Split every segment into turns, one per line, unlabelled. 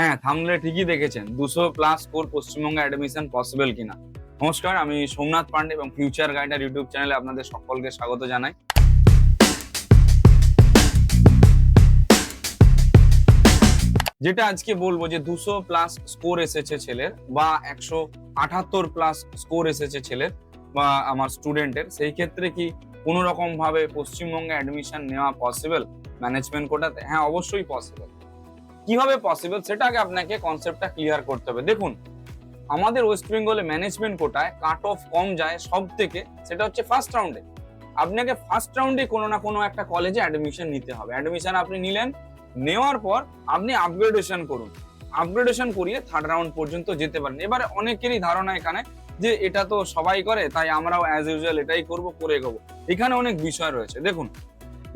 হ্যাঁ, থাম্বনেলে ঠিকই দেখেছেন 200+ স্কোর পশ্চিমবঙ্গে অ্যাডমিশন পসিবল কিনা। নমস্কার, আমি সোমনাথ পান্ডে এবং ফিউচার গাইডার ইউটিউব চ্যানেলে আপনাদের সকলকে স্বাগত জানাই। যেটা আজকে বলবো যে 200+ স্কোর এসেছে ছেলের বা 178+ স্কোর এসেছে ছেলের বা আমার স্টুডেন্টের, সেই ক্ষেত্রে কি কোনো রকম ভাবে পশ্চিমবঙ্গে অ্যাডমিশন নেওয়া পসিবল ম্যানেজমেন্ট কোটাতে? হ্যাঁ, অবশ্যই পসিবল। কিভাবে পসিবল সেটা আগে আপনাকে কনসেপ্টটা ক্লিয়ার করতে হবে। দেখুন, আমাদের ওয়েস্ট বেঙ্গলে ম্যানেজমেন্ট কোটায় কাট অফ কম যায় সব থেকে, সেটা হচ্ছে ফার্স্ট রাউন্ডে। আপনাকে ফার্স্ট রাউন্ডে কোনো না কোনো একটা কলেজে অ্যাডমিশন নিতে হবে। অ্যাডমিশন আপনি নিলেন, নেওয়ার পর আপনি আপগ্রেডেশন করুন, আপগ্রেডেশন করিয়ে থার্ড রাউন্ড পর্যন্ত যেতে পারেন। এবারে অনেকেরই ধারণা এখানে যে এটা তো সবাই করে, তাই আমরাও অ্যাজ ইউজুয়াল এটাই করবো, করে এগোবো। এখানে অনেক বিষয় রয়েছে। দেখুন,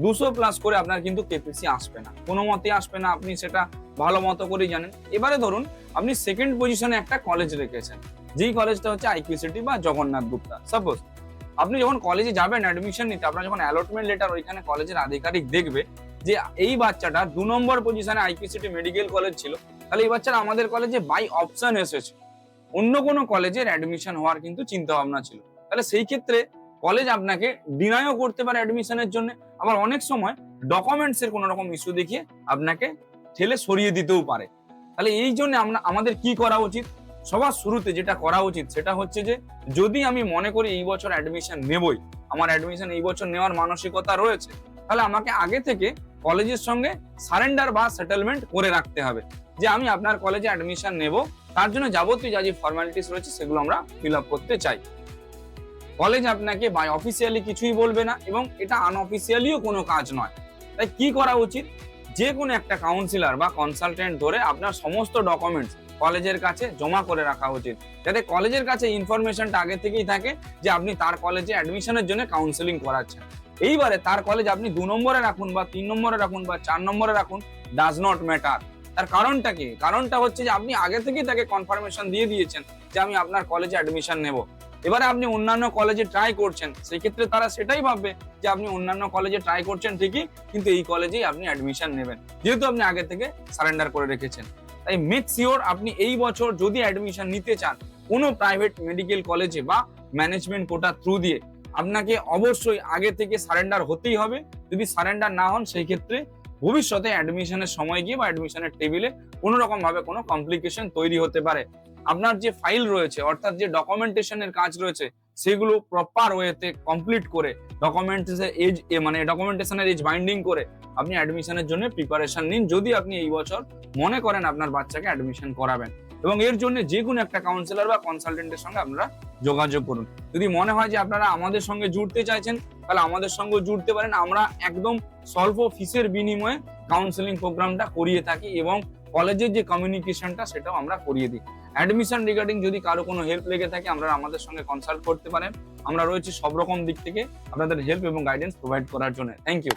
200+ করে আপনার কিন্তু কেপিসি আসবে না, কোনো মতে আসবে না, আপনি সেটা ভালো মতো করেই জানেন। এবারে ধরুন আপনি সেকেন্ড পজিশনে একটা কলেজ রেখেছেন, যেই কলেজটা হচ্ছে আইকিউসিটি বা জগন্নাথ গুপ্তা। সাপোজ আপনি যখন কলেজে যাবেন অ্যাডমিশন নিতে, আপনার যখন অ্যালটমেন্ট লেটার ওইখানে কলেজের আধিকারিক দেখবে যে এই বাচ্চাটা 2 নম্বর পজিশনে আইকিউসিটি মেডিকেল কলেজ ছিল, তাহলে এই বাচ্চাটা আমাদের কলেজে বাই অপশন এসেছে, অন্য কোনো কলেজের অ্যাডমিশন হওয়ার কিন্তু চিন্তা ভাবনা ছিল। তাহলে সেই ক্ষেত্রে কলেজ আপনাকে ডিনাইও করতে পারে অ্যাডমিশনের জন্য, আবার অনেক সময় ডকুমেন্টস এর কোনো রকম ইস্যু দেখিয়ে আপনাকে ঠেলে সরিয়ে দিতেও পারে। তাহলে এই জন্য আমাদের কি করা উচিত? সবার শুরুতে যেটা করা উচিত সেটা হচ্ছে যে, যদি আমি মনে করি এই বছর অ্যাডমিশন নেবই, আমার অ্যাডমিশন এই বছর নেওয়ার মানসিকতা রয়েছে, তাহলে আমাকে আগে থেকে কলেজের সঙ্গে সারেন্ডার বা সেটেলমেন্ট করে রাখতে হবে যে আমি আপনার কলেজে অ্যাডমিশন নেব, তার জন্য যাবতীয় যা যে ফর্মালিটিস রয়েছে সেগুলো আমরা ফিল আপ করতে চাই। কলেজ আপনাকে বাই অফিসিয়ালি কিছুই বলবে না এবং এটা আনঅফিসিয়ালিও কোনো কাজ নয়। তাই কি করা উচিত? যে কোনো একটা কাউন্সিলর বা কনসালটেন্ট ধরে আপনার সমস্ত ডকুমেন্টস কলেজের কাছে জমা করে রাখা উচিত, যাতে কলেজের কাছে ইনফরমেশনটা আগে থেকেই থাকে যে আপনি তার কলেজে অ্যাডমিশনের জন্য কাউন্সেলিং করাচ্ছেন। এইবারে তার কলেজ আপনি 2 নম্বরে রাখুন বা 3 নম্বরে রাখুন বা 4 নম্বরে রাখুন, ডাজ নট ম্যাটার। তার কারণটা কি? কারণটা হচ্ছে যে আপনি আগে থেকেই তাকে কনফার্মেশন দিয়ে দিয়েছেন যে আমি আপনার কলেজে অ্যাডমিশন নেব। এবারে আপনি অন্যান্য কলেজে ট্রাই করছেন, সেক্ষেত্রে তারা সেটাই ভাববে যে আপনি অন্যান্য কলেজে ট্রাই করছেন ঠিকই, কিন্তু এই কলেজেই আপনি অ্যাডমিশন নেবেন, যেহেতু আপনি আগে থেকে সারেন্ডার করে রেখেছেন। তাই মেক শিওর আপনি এই বছর যদি অ্যাডমিশন নিতে চান কোনো প্রাইভেট মেডিকেল কলেজে বা ম্যানেজমেন্ট কোটা থ্রু দিয়ে, আপনাকে অবশ্যই আগে থেকে সারেন্ডার হতেই হবে। যদি সারেন্ডার না হন, সেই ক্ষেত্রে ভবিষ্যতে অ্যাডমিশনের সময় গিয়ে বা অ্যাডমিশনের টেবিলে কোনো রকম ভাবে কোনো কমপ্লিকেশন তৈরি হতে পারে। আপনার যে ফাইল রয়েছে, অর্থাৎ যে ডকুমেন্টেশনের কাজ রয়েছে, সেগুলো প্রপার ওয়েতে কমপ্লিট করে ডকুমেন্টেশনের এজ বাইন্ডিং করে আপনি অ্যাডমিশনের জন্য প্রিপারেশন নিন, যদি আপনি এই বছর মনে করেন আপনার বাচ্চাকে অ্যাডমিশন করাবেন। এবং এর জন্য যে কোনো একটা কাউন্সিলর বা কনসালটেন্টের সঙ্গে আপনারা যোগাযোগ করুন। যদি মনে হয় যে আপনারা আমাদের সঙ্গে জুড়তে চাইছেন, তাহলে আমাদের সঙ্গে জুড়তে পারেন। আমরা একদম স্বল্প ফিসের বিনিময়ে কাউন্সেলিং প্রোগ্রামটা করিয়ে থাকি এবং কলেজের যে কমিউনিকেশনটা সেটাও আমরা করিয়ে দিই। অ্যাডমিশন রিগার্ডিং যদি কারো কোনো হেল্প লেগে থাকে, আপনারা আমাদের সঙ্গে কনসাল্ট করতে পারেন। আমরা রয়েছি সব রকম দিক থেকে আপনাদের হেল্প এবং গাইডেন্স প্রোভাইড করার জন্য। Thank you.